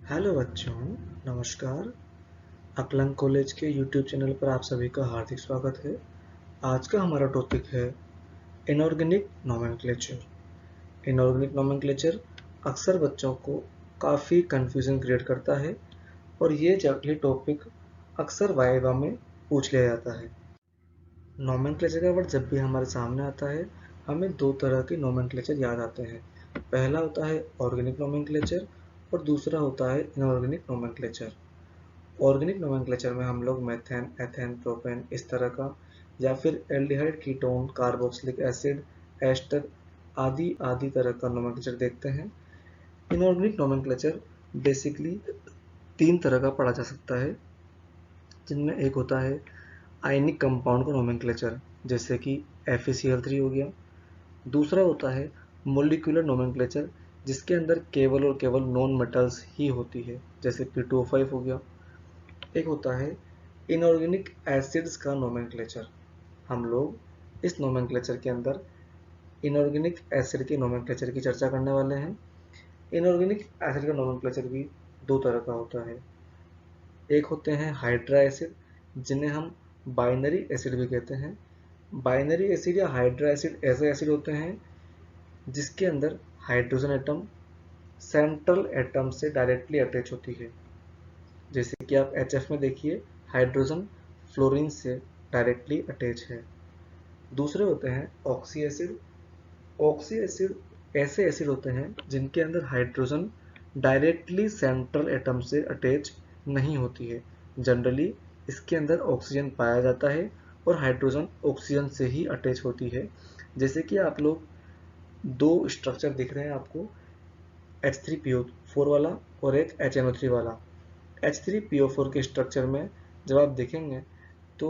Hello बच्चों, नमस्कार। अकलंग college के यूट्यूब चैनल पर आप सभी का हार्दिक स्वागत है। आज का हमारा टॉपिक है इनऑर्गेनिक नोमेनक्लेचर। इनऑर्गेनिक नोमेनक्लेचर अक्सर बच्चों को काफ़ी कंफ्यूजन क्रिएट करता है और ये टॉपिक अक्सर वाइवा में पूछ लिया जाता है। नोमेनक्लेचर का वर्ड जब भी हमारे सामने आता है, हमें दो तरह के नोमेनक्लेचर याद आते हैं। पहला होता है ऑर्गेनिक नोमेनक्लेचर और दूसरा होता है इनऑर्गेनिक नोमेनक्लेचर। ऑर्गेनिक नोमेनक्लेचर में हम लोग मेथेन, एथेन, प्रोपेन इस तरह का, या फिर aldehyde, ketone, carboxylic acid, ester आदि आदि तरह का नोमेनक्लेचर देखते हैं। इनऑर्गेनिक नोमेनक्लेचर बेसिकली तीन तरह का पढ़ा जा सकता है, जिनमें एक होता है आयनिक कंपाउंड का नोमेनक्लेचर, जैसे कि FeCl3 हो गया। दूसरा होता है मोलिकुलर नोमेनक्लेचर, जिसके अंदर केवल और केवल नॉन मेटल्स ही होती है, जैसे P2O5 हो गया। एक होता है इनऑर्गेनिक एसिड्स का नोमेनक्लेचर। हम लोग इस नोमेनक्लेचर के अंदर इनऑर्गेनिक एसिड के नोमेनक्लेचर की चर्चा करने वाले हैं। इनऑर्गेनिक एसिड का नोमेनक्लेचर भी दो तरह का होता है। एक होते हैं हाइड्रा एसिड, जिन्हें हम बाइनरी एसिड भी कहते हैं। बाइनरी एसिड या हाइड्रा एसिड ऐसे एसिड होते हैं जिसके अंदर हाइड्रोजन एटम सेंट्रल एटम से डायरेक्टली अटैच होती है। जैसे कि आप HF में देखिए, हाइड्रोजन फ्लोरीन से डायरेक्टली अटैच है। दूसरे होते हैं ऑक्सी एसिड। ऑक्सी एसिड ऐसे एसिड होते हैं जिनके अंदर हाइड्रोजन डायरेक्टली सेंट्रल एटम से अटैच नहीं होती है। जनरली इसके अंदर ऑक्सीजन पाया जाता है और हाइड्रोजन ऑक्सीजन से ही अटैच होती है। जैसे कि आप लोग दो स्ट्रक्चर दिख रहे हैं आपको, H3PO4 वाला और एक HNO3 वाला। H3PO4 के स्ट्रक्चर में जब आप देखेंगे तो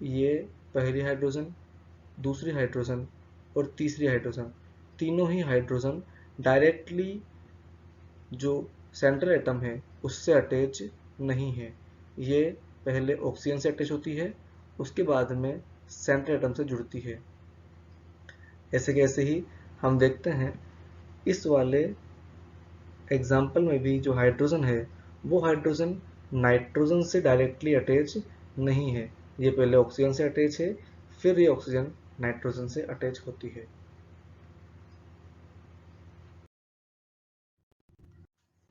ये पहली हाइड्रोजन, दूसरी हाइड्रोजन और तीसरी हाइड्रोजन, तीनों ही हाइड्रोजन डायरेक्टली जो सेंट्रल एटम है उससे अटैच नहीं है। ये पहले ऑक्सीजन से अटैच होती है, उसके बाद में सेंट्रल एटम से जुड़ती है। ऐसे कैसे ही हम देखते हैं इस वाले एग्जाम्पल में भी जो हाइड्रोजन है वो हाइड्रोजन नाइट्रोजन से डायरेक्टली अटैच नहीं है। ये पहले ऑक्सीजन से अटैच है, फिर ये ऑक्सीजन नाइट्रोजन से अटैच होती है।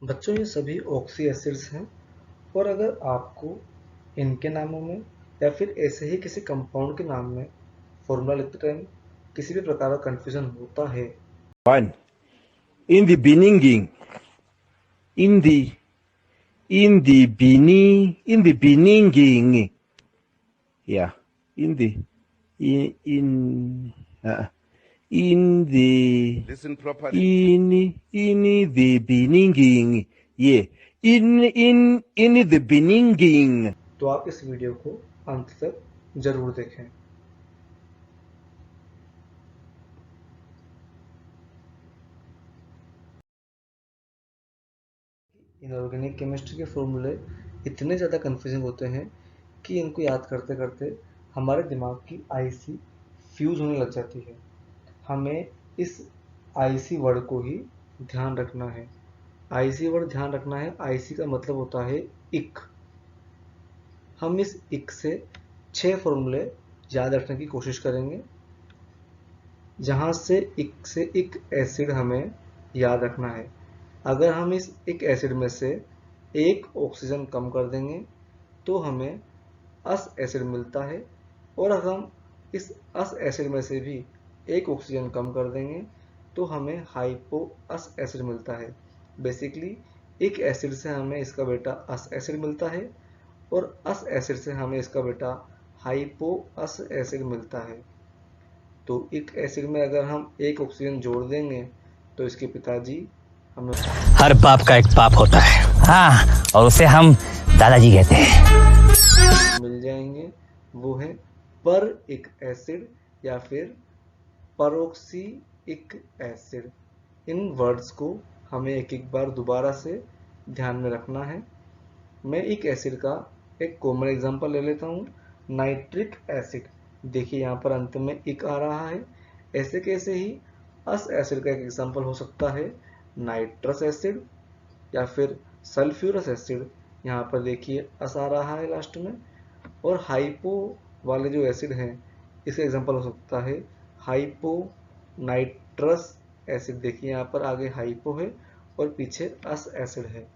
बच्चों, ये सभी ऑक्सी एसिड्स हैं और अगर आपको इनके नामों में या फिर ऐसे ही किसी कंपाउंड के नाम में फॉर्मूला लिखते टाइम किसी भी प्रकार का कंफ्यूजन होता है। One. In the beginning, in the beginning, yeah, in the in the Listen properly. in the beginning, yeah, in the beginning. तो आप इस वीडियो को अंत तक जरूर देखें। इनऑर्गेनिक केमिस्ट्री के फॉर्मूले इतने ज़्यादा कंफ्यूजिंग होते हैं कि इनको याद करते करते हमारे दिमाग की आईसी फ्यूज होने लग जाती है। हमें इस आईसी वर्ड को ही ध्यान रखना है। आईसी वर्ड ध्यान रखना है। आईसी का मतलब होता है इक। हम इस इक से 6 फॉर्मूले याद रखने की कोशिश करेंगे, जहाँ से एक एसिड हमें याद रखना है। अगर हम इस एक एसिड में से एक ऑक्सीजन कम कर देंगे तो हमें अस एसिड मिलता है, और अगर हम इस अस एसिड में से भी एक ऑक्सीजन कम कर देंगे तो हमें हाइपो अस एसिड मिलता है। बेसिकली एक एसिड से हमें इसका बेटा अस एसिड मिलता है और अस एसिड से हमें इसका बेटा हाइपो अस एसिड मिलता है। तो एक एसिड में अगर हम एक ऑक्सीजन जोड़ देंगे तो इसके पिताजी हमें हर बाप का एक बाप होता है, हाँ, और उसे हम दादाजी कहते हैं। मिल जाएंगे। वो है पर एक एसिड या फिर परोक्सिइक एसिड। इन वर्ड्स को हमें एक एक बार दोबारा से ध्यान में रखना है। मैं एक एसिड का एक कॉमन एग्जांपल ले लेता हूँ, नाइट्रिक एसिड। देखिए यहाँ पर अंत में इक आ रहा है। ऐसे कैसे ही अस एसिड का एक एग्जांपल हो सकता है नाइट्रस एसिड या फिर सल्फ्यूरस एसिड, यहाँ पर देखिए अस आ रहा है लास्ट में। और हाइपो वाले जो एसिड हैं, इसका एग्जांपल हो सकता है हाइपो नाइट्रस एसिड। देखिए यहाँ पर आगे हाइपो है और पीछे अस एसिड है।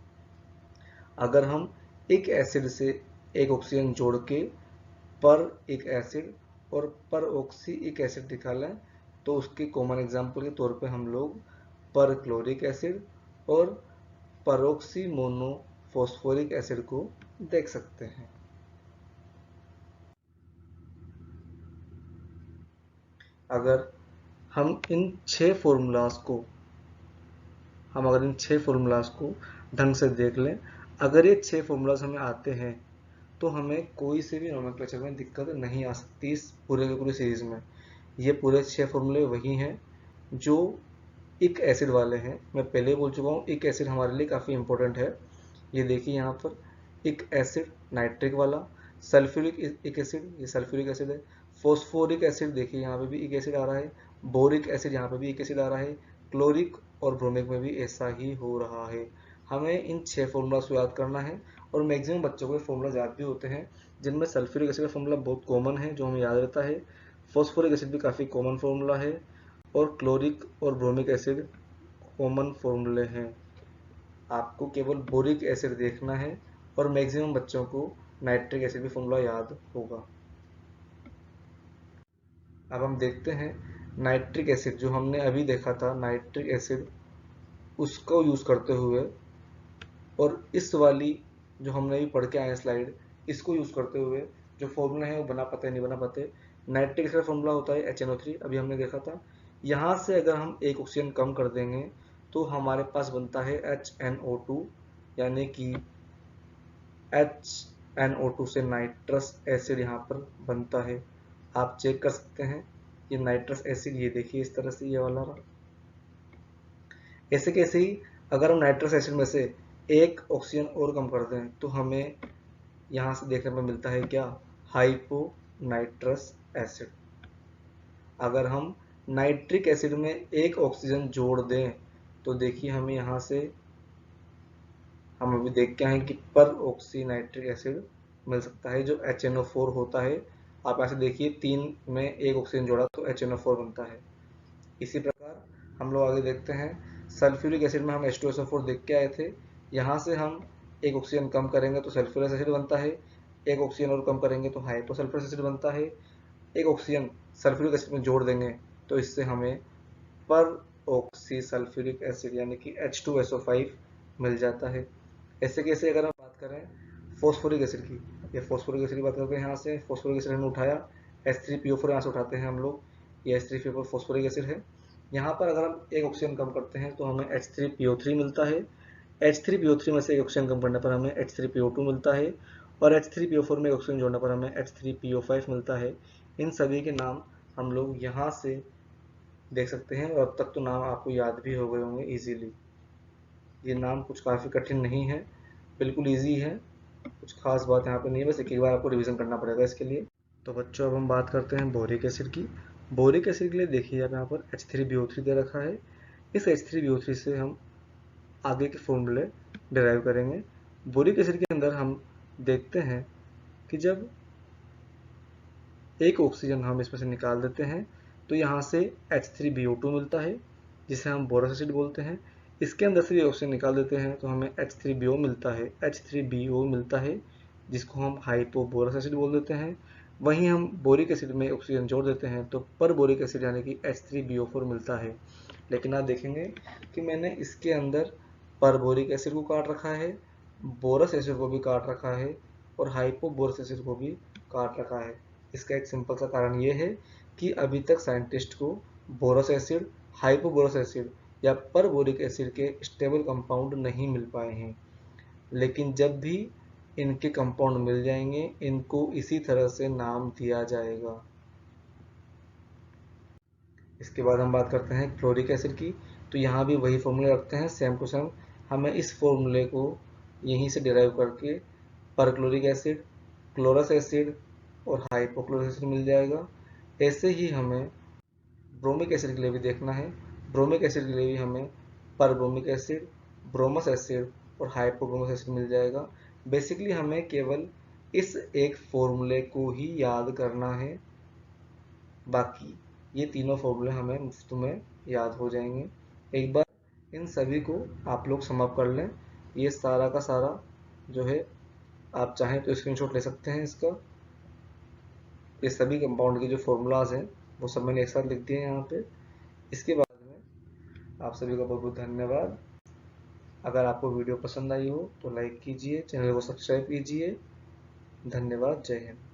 अगर हम एक एसिड से एक ऑक्सीजन जोड़ के पर एक एसिड और पर ऑक्सी एक एसिड निकालें तो उसके कॉमन एग्जाम्पल के तौर पे हम लोग पर क्लोरिक एसिड और परऑक्सी मोनो फॉस्फोरिक एसिड को देख सकते हैं। अगर हम इन छह फॉर्मूलाज को ढंग से देख लें, अगर ये छह फॉर्मूलाज हमें आते हैं तो हमें कोई से भी नोमेनक्लेचर में दिक्कत नहीं आ सकती इस पूरे के पूरे सीरीज में। ये पूरे छह फॉर्मूले वही हैं जो एक एसिड वाले हैं। मैं पहले बोल चुका हूँ एक एसिड हमारे लिए काफ़ी इंपॉर्टेंट है। ये देखिए यहाँ पर एक एसिड नाइट्रिक वाला, सल्फ्यूरिक एक एसिड, ये सल्फ्यूरिक एसिड है। फॉस्फोरिक एसिड देखिए यहाँ पे भी एक एसिड आ रहा है। बोरिक एसिड यहाँ पे भी एक एसिड आ रहा है। क्लोरिक और ब्रोमिक में भी ऐसा ही हो रहा है। हमें इन छह फॉर्मूलाज को याद करना है और मैक्सिमम बच्चों को फॉर्मूला याद भी होते हैं, जिनमें सल्फ्यूरिक एसिड का फॉर्मूला बहुत कॉमन है जो हमें याद रहता है। फॉस्फोरिक एसिड भी काफ़ी कॉमन फॉर्मूला है और क्लोरिक और ब्रोमिक एसिड कॉमन फॉर्मूले हैं। आपको केवल बोरिक एसिड देखना है और मैक्सिमम बच्चों को नाइट्रिक एसिड भी फॉर्मूला याद होगा। अब हम देखते हैं नाइट्रिक एसिड जो हमने अभी देखा था, नाइट्रिक एसिड उसको यूज़ करते हुए और इस वाली जो हमने अभी पढ़ के आए स्लाइड, इसको यूज़ करते हुए जो फॉर्मूला है वो बना पाते नहीं बना पाते। नाइट्रिक एसिड का फॉर्मूला होता है HNO3, अभी हमने देखा था। यहाँ से अगर हम एक ऑक्सीजन कम कर देंगे तो हमारे पास बनता है HNO2, यानी कि HNO2 से नाइट्रस एसिड यहाँ पर बनता है। आप चेक कर सकते हैं ये नाइट्रस एसिड, ये देखिए इस तरह से ये वाला रहा। ऐसे कैसे ही अगर हम नाइट्रस एसिड में से एक ऑक्सीजन और कम कर दें तो हमें यहाँ से देखने में मिलता है क्या, हाइपो नाइट्रस एसिड। अगर हम नाइट्रिक एसिड में एक ऑक्सीजन जोड़ दें तो देखिए हमें यहाँ से हम अभी देख के आए कि पर ऑक्सी नाइट्रिक एसिड मिल सकता है जो HNO4 होता है। आप ऐसे देखिए 3 में एक ऑक्सीजन जोड़ा तो HNO4 बनता है। इसी प्रकार हम लोग आगे देखते हैं सल्फ्यूरिक एसिड में हम H2SO4 देख के आए थे। यहाँ से हम एक ऑक्सीजन कम करेंगे तो सल्फ्यूरस एसिड बनता है, एक ऑक्सीजन और कम करेंगे तो हाइपोसल्फ्यूरस एसिड बनता है, एक ऑक्सीजन सल्फ्यूरिक एसिड में जोड़ देंगे तो इससे हमें पर ऑक्सी सल्फ्यूरिक एसिड यानी कि H2SO5 मिल जाता है। ऐसे कैसे अगर हम बात करें फॉस्फोरिक एसिड की, ये फॉस्फोरिक एसिड की बात करते हैं। यहाँ से फॉस्फोरिक एसिड हमने उठाया, H3PO4 यहाँ से उठाते हैं हम लोग, ये H3PO4 फॉस्फोरिक एसिड है। यहाँ पर अगर हम एक ऑक्सीजन कम करते हैं तो हमें H3PO3 मिलता है। H3PO3 में से एक ऑक्सीजन कम करने पर हमें H3PO2 मिलता है और H3PO4 में एक ऑक्सीजन जोड़ने पर हमें H3PO5 मिलता है। इन सभी के नाम हम लोग यहाँ से देख सकते हैं और अब तक तो नाम आपको याद भी हो गए होंगे इजीली। ये नाम कुछ काफ़ी कठिन नहीं है, बिल्कुल इजी है, कुछ खास बात यहाँ पे नहीं है, बस एक बार आपको रिवीजन करना पड़ेगा इसके लिए। तो बच्चों अब हम बात करते हैं बोरिक एसिड की। बोरिक एसिड के लिए देखिए आप यहाँ पर H3BO3 दे रखा है। इस H3BO3 से हम आगे के फॉर्मूले डिराइव करेंगे। बोरिक एसिड के अंदर हम देखते हैं कि जब एक ऑक्सीजन हम इसमें से निकाल देते हैं तो यहाँ से H3BO2 मिलता है जिसे हम बोरस एसिड बोलते हैं। इसके अंदर से भी ऑक्सीजन निकाल देते हैं तो हमें H3BO मिलता है जिसको हम हाइपोबोरस एसिड बोल देते हैं। वहीं हम बोरिक एसिड में ऑक्सीजन जोड़ देते हैं तो पर बोरिक एसिड यानी कि H3BO4 मिलता है। लेकिन आप देखेंगे कि मैंने इसके अंदर पर बोरिक एसिड को काट रखा है, बोरस एसिड को भी काट रखा है और हाइपोबोरस एसिड को भी काट रखा है। इसका एक सिंपल सा कारण ये है कि अभी तक साइंटिस्ट को बोरस एसिड, हाइपोबोरस एसिड या पर बोरिक एसिड के स्टेबल कंपाउंड नहीं मिल पाए हैं। लेकिन जब भी इनके कंपाउंड मिल जाएंगे इनको इसी तरह से नाम दिया जाएगा। इसके बाद हम बात करते हैं क्लोरिक एसिड की। तो यहाँ भी वही फॉर्मूले रखते हैं सेम टू सेम। हमें इस फॉर्मूले को यहीं से डिराइव करके परक्लोरिक एसिड, क्लोरस एसिड और हाइपोक्लोरिक एसिड मिल जाएगा। ऐसे ही हमें ब्रोमिक एसिड के लिए भी देखना है। ब्रोमिक एसिड के लिए भी हमें परब्रोमिक एसिड, ब्रोमस एसिड और हाइपोक्रोमोसेशन मिल जाएगा। बेसिकली हमें केवल इस एक फॉर्मूले को ही याद करना है, बाकी ये तीनों फॉर्मूले हमें मुफ्त में याद हो जाएंगे। एक बार इन सभी को आप लोग समअप कर लें। ये सारा का सारा जो है, आप चाहें तो स्क्रीनशॉट ले सकते हैं इसका। ये सभी कंपाउंड के जो फॉर्मूलाज हैं वो सब मैंने एक साथ लिख दिए हैं यहाँ पे। इसके बाद में आप सभी का बहुत बहुत धन्यवाद। अगर आपको वीडियो पसंद आई हो तो लाइक कीजिए, चैनल को सब्सक्राइब कीजिए। धन्यवाद। जय हिंद।